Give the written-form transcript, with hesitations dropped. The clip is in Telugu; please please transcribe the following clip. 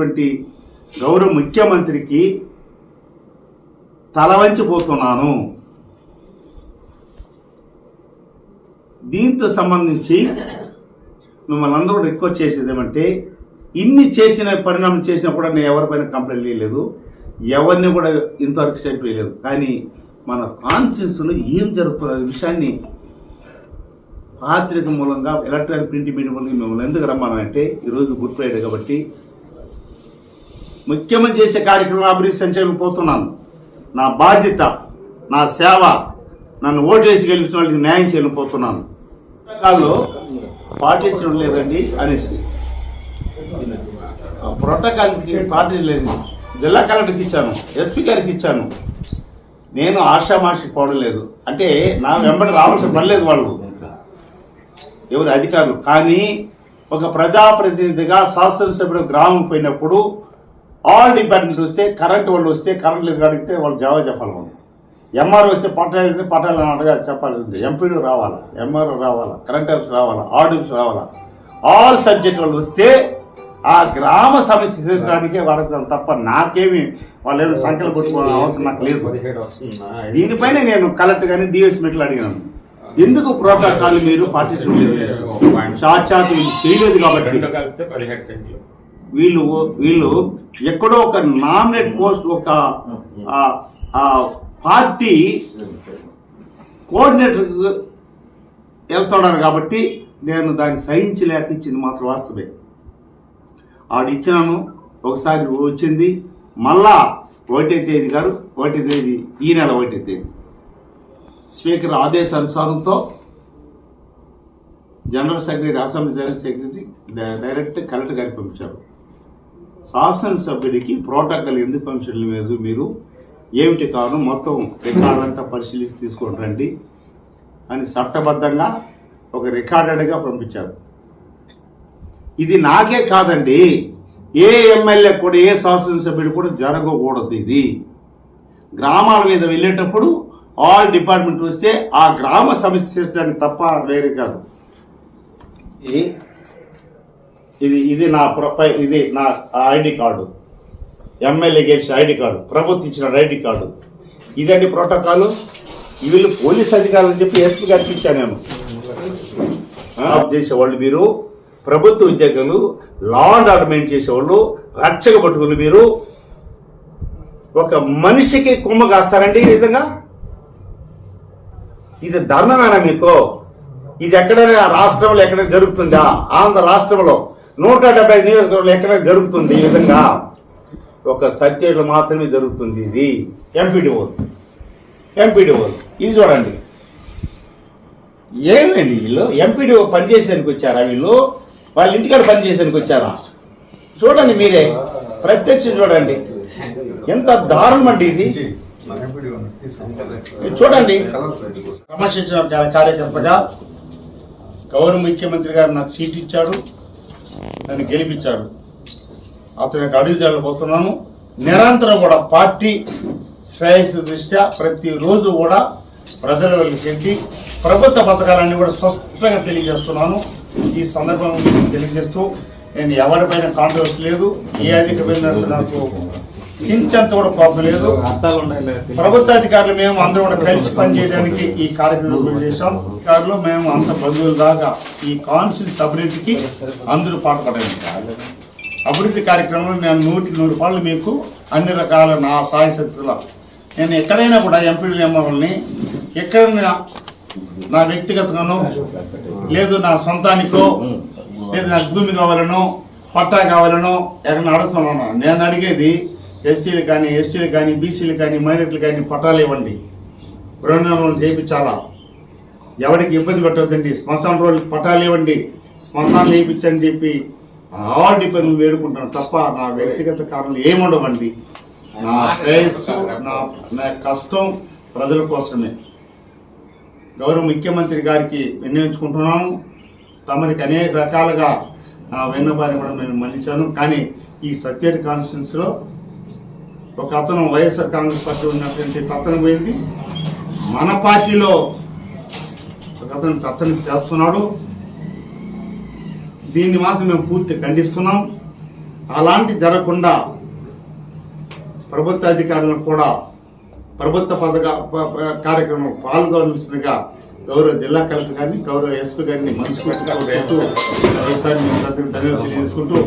చేసినటువంటి గౌరవ ముఖ్యమంత్రికి తలవంచిపోతున్నాను. దీంతో సంబంధించి మిమ్మల్ని అందరూ రిక్వెస్ట్ చేసేది ఏమంటే, ఇన్ని చేసిన పరిణామం చేసినా కూడా నేను ఎవరిపైన కంప్లైంట్ చేయలేదు, ఎవరిని కూడా ఇంతవరకు స్టేట్ వేయలేదు. కానీ మన కాన్స్టిట్యూన్సీలో ఏం జరుగుతున్న విషయాన్ని పాత్రిక మూలంగా, ఎలక్ట్రానిక్ ప్రింట్ మీడియా మూలంగా మిమ్మల్ని ఎందుకు రమ్మనంటే ఈరోజు గుడ్ ఫ్రైడే కాబట్టి ముఖ్యమంత్రి చేసే కార్యక్రమం అభివృద్ధి సంక్షేమం పోతున్నాను. నా బాధ్యత, నా సేవ, నన్ను ఓటేసి గెలిపించిన వాళ్ళకి న్యాయం చేయలేకపోతున్నాను. ప్రోటోకాల్లో పాటించడం లేదండి అనేసి ప్రోటోకాల్కి పాటించలేదు. జిల్లా కలెక్టర్కి ఇచ్చాను, ఎస్పీ గారికి ఇచ్చాను. నేను ఆషామాషి పోవడం లేదు. అంటే నా వెంబడి రావాల్సిన పని లేదు వాళ్ళు ఎవరు అధికారులు. కానీ ఒక ప్రజాప్రతినిధిగా శాసనసభ్యుడు గ్రామం పోయినప్పుడు ఆల్ డిపార్ట్మెంట్ వస్తే, కరెంట్ వాళ్ళు వస్తే కరెంట్ లేదు అడిగితే వాళ్ళు జవాబు చెప్పాలి. మనం ఎంఆర్ఓ వస్తే పట్టాలు అయితే పట్టాలని అడగా చెప్పాలి. ఎంపీడీ రావాలా, ఎంఆర్ఓ రావాలా, కరెంట్ ఆఫీస్ రావాలా, ఆర్డీఎఫ్స్ రావాలా, ఆల్ సబ్జెక్ట్ వాళ్ళు వస్తే ఆ గ్రామ సమస్య తీర్చడానికే వాడతాను తప్ప నాకేమి వాళ్ళు ఏమైనా సంఖ్యలు కొట్టుకోవాలని అవసరం నాకు లేదు. దీనిపైన నేను కలెక్టర్ కానీ డిఎస్ మీట్లు అడిగాను, ఎందుకు ప్రోటోకాల్ మీరు పాటించడం లేదు, సాక్షాత్ చేయలేదు కాబట్టి. వీళ్ళు ఎక్కడో ఒక నామినేట్ పోస్ట్, ఒక పార్టీ కోఆర్డినేటర్ వెళ్తున్నారు కాబట్టి నేను దాన్ని సహించలేక ఇచ్చింది మాత్రం వాస్తవే. ఆడిచ్చినాను, ఒకసారి వచ్చింది, మళ్ళా 1వ తేదీ గారు 1వ తేదీ ఈ నెల 1వ తేదీ స్పీకర్ ఆదేశానుసారంతో general secretary, assembly general secretary direct collector గారికి పంపించారు. శాసనసభ్యుడికి ప్రోటోకాల్ ఎందుకు పంపించడం లేదు, మీరు ఏమిటి కారణం, మొత్తం రికార్డులంతా పరిశీలించి తీసుకొని రండి అని చట్టబద్ధంగా ఒక రికార్డెడ్గా పంపించారు. ఇది నాకే కాదండి, ఏ ఎమ్మెల్యే కూడా, ఏ శాసనసభ్యుడు కూడా జరగకూడదు. ఇది గ్రామాల మీద వెళ్ళేటప్పుడు ఆల్ డిపార్ట్మెంట్ వస్తే ఆ గ్రామ సమస్య చేర్చడానికి తప్ప వేరే కాదు. ఇది నా ప్రొఫైల్, ఇది నా ఐడి కార్డు, ఎమ్మెల్యే గెలిచిన ఐడి కార్డు, ప్రభుత్వం ఇచ్చిన ఐడి కార్డు. ఇదండి ప్రోటోకాల్. వీళ్ళు పోలీస్ అధికారులు చెప్పి ఎస్పీ గారికి ఇచ్చాను నేను. చేసేవాళ్ళు మీరు, ప్రభుత్వ ఉద్యోగులు, లా అండ్ ఆర్డర్ మెయింటైన్ చేసేవాళ్ళు, రక్షక భటుకులు మీరు ఒక మనిషికి కొమ్మ కాస్తారండి ఈ విధంగా? ఇది ధర్మమేనా మీకు? ఇది ఎక్కడైనా రాష్ట్రంలో ఎక్కడైనా జరుగుతుందా? ఆంధ్ర రాష్ట్రంలో 170 నియోజకవర్గాలు ఎక్కడైనా జరుగుతుంది ఈ విధంగా? ఒక సర్కిల్లో మాత్రమే జరుగుతుంది. ఇది ఎంపీడీఓ ఇది చూడండి. ఏమండి వీళ్ళు ఎంపీడీఓ పనిచేసేందుకు వచ్చారా? వీళ్ళు వాళ్ళ ఇంటికాడ పనిచేసేందుకు వచ్చారా? చూడండి, మీరే ప్రత్యక్షం చూడండి, ఎంత దారుణం అండి ఇది. చూడండి, క్రమశిక్షణ కార్యకర్తగా గౌరవ ముఖ్యమంత్రి గారు నాకు సీట్ ఇచ్చాడు, నన్ను గెలిపించాడు. అతని యొక్క అడుగుజాడలు పోతున్నాను. నిరంతరం కూడా పార్టీ శ్రేయస్సు దృష్ట్యా ప్రతిరోజు కూడా ప్రజల వద్దకు వెళ్ళి ప్రభుత్వ పథకాలన్నీ కూడా స్పష్టంగా తెలియజేస్తున్నాను. ఈ సందర్భంగా తెలియజేస్తూ నేను ఎవరిపైన కాంట్రవర్సీ లేదు, ఏ అధికారుల నాకు కించంత కూడా కోపం లేదు. ప్రభుత్వ అధికారులు మేము అందరూ కూడా కలిసి పనిచేయడానికి ఈ కార్యక్రమం చేశాం. అధికారులు మేము అంత బంధువుల దాకా ఈ కాన్స్టిట్యూన్సీ అభివృద్ధికి అందరూ పాటుపడాలి. అభివృద్ధి కార్యక్రమంలో నేను 100% మీకు అన్ని రకాల నా సాయశక్తుల నేను ఎక్కడైనా కూడా ఎంపీలు ఎమ్మెల్యేలని ఎక్కడైనా నా వ్యక్తిగతంగానో లేదు నా సొంతానికో లేదు నాకు భూమి కావాలనో పట్టా కావాలనో ఎక్కడ అడుగుతున్నాను. నేను అడిగేది ఎస్సీలు కానీ, ఎస్టీలు కానీ, బీసీలు కానీ, మైనారిటీలు కానీ పట్టాలు ఇవ్వండి, బృందాలను చేయించాలా, ఎవరికి ఇబ్బంది పెట్టొద్దండి, శ్మశాన రోజులకి పట్టాలు ఇవ్వండి, శ్మశానాలు వేయించని చెప్పి ఆల్ డిపెండ్ వేడుకుంటాను తప్ప నా వ్యక్తిగత కారణాలు ఏముండవండి. నా శ్రేయస్సు, నా కష్టం ప్రజల కోసమే. గౌరవ ముఖ్యమంత్రి గారికి విన్నవించుకుంటున్నాను. తమరికి అనేక రకాలుగా నా విన్నపాన్ని కూడా నేను మన్నించాను. కానీ ఈ సత్యేటి కాన్స్టిట్యూన్సీలో ఒక అతను వైఎస్ఆర్ కాంగ్రెస్ పార్టీ ఉన్నటువంటి తత్తన పోయింది, మన పార్టీలో ఒక అతను తత్తని చేస్తున్నాడు. దీన్ని మాత్రం మేము పూర్తి ఖండిస్తున్నాం. అలాంటి జరగకుండా ప్రభుత్వ అధికారులను కూడా ప్రభుత్వ కార్యక్రమం పాల్గొనవలసిందిగా గౌరవ జిల్లా కలెక్టర్ గారిని, గౌరవ ఎస్పీ గారిని మనస్ఫూర్తిగా ఒకసారి ధన్యవాదాలు తెలియజేసుకుంటూ